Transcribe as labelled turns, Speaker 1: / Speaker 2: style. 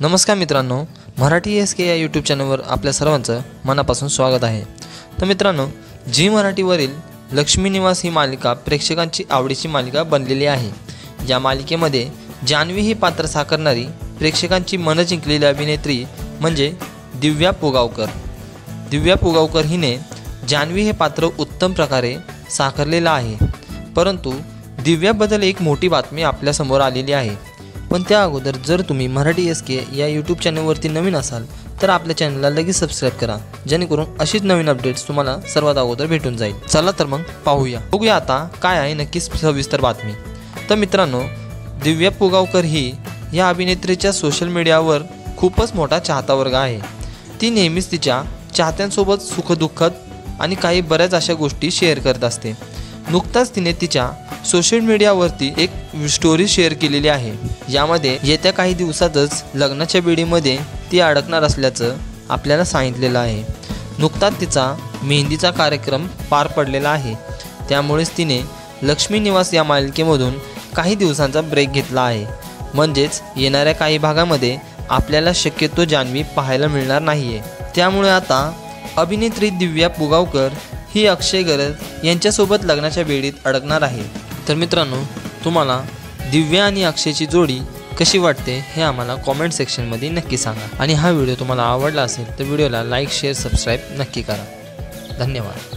Speaker 1: नमस्कार मित्रांनो, मराठी SK या यूट्यूब चॅनलवर आपल्या सर्वांचं मनापासून स्वागत आहे। तर मित्रांनो, झी मराठीवरील लक्ष्मी निवास ही मालिका प्रेक्षकांची आवडीची मालिका बनलेली आहे। या मालिकेमध्ये जान्हवी ही पात्र साकारणारी प्रेक्षकांची मन जिंकलेली अभिनेत्री म्हणजे दिव्या पुगावकर। दिव्या पुगावकर हिने जान्हवी हे पात्र उत्तम प्रकारे साकारलेलं आहे। परंतु दिव्याबद्दल एक मोठी बातमी आपल्या समोर आलेली आहे। पण त्या अगोदर जर तुम्ही मराठी SK या यूट्यूब चॅनलवरती नवीन असाल तर आपल्या चॅनलला लगेच सबस्क्राईब करा, जेणेकरून अशीच नवीन अपडेट्स तुम्हाला सर्वात अगोदर भेटून जाईल। चला तर मग बघूया आता काय आहे नक्कीच सविस्तर बातमी। तर मित्रांनो, दिव्या पुगावकर ही या अभिनेत्रीच्या सोशल मीडियावर खूपच मोठा चाहता वर्ग आहे। ती नेहमीच तिच्या चाहत्यांसोबत सुखदुःखद आणि काही बऱ्याच अशा गोष्टी शेअर करत असते। नुकताच तिने तिच्या सोशल मीडियावरती एक स्टोरी शेअर केलेली आहे। यामध्ये येत्या काही दिवसातच लग्नाच्या बेडीमध्ये ती अडकणार असल्याचं आपल्याला सांगितलेलं आहे। नुकताच तिचा मेहंदीचा कार्यक्रम पार पडलेला आहे, त्यामुळेच तिने लक्ष्मी निवास या मालिकेमधून काही दिवसांचा ब्रेक घेतला आहे। म्हणजेच येणाऱ्या काही भागामध्ये आपल्याला शक्यतो जान्हवी पाहायला मिळणार नाहीये। त्यामुळे आता अभिनेत्री दिव्या पुगावकर ही अक्षय गरज यांच्यासोबत लग्नाच्या बेडीत अडकणार आहे। तर मित्रांनो, तुम्हाला दिव्या आणि अक्षयची जोडी कशी वाटते हे आम्हाला कॉमेंट सेक्शनमध्ये नक्की सांगा। आणि हा व्हिडिओ तुम्हाला आवडला असेल तर व्हिडिओला लाईक, शेअर, सबस्क्राईब नक्की करा। धन्यवाद।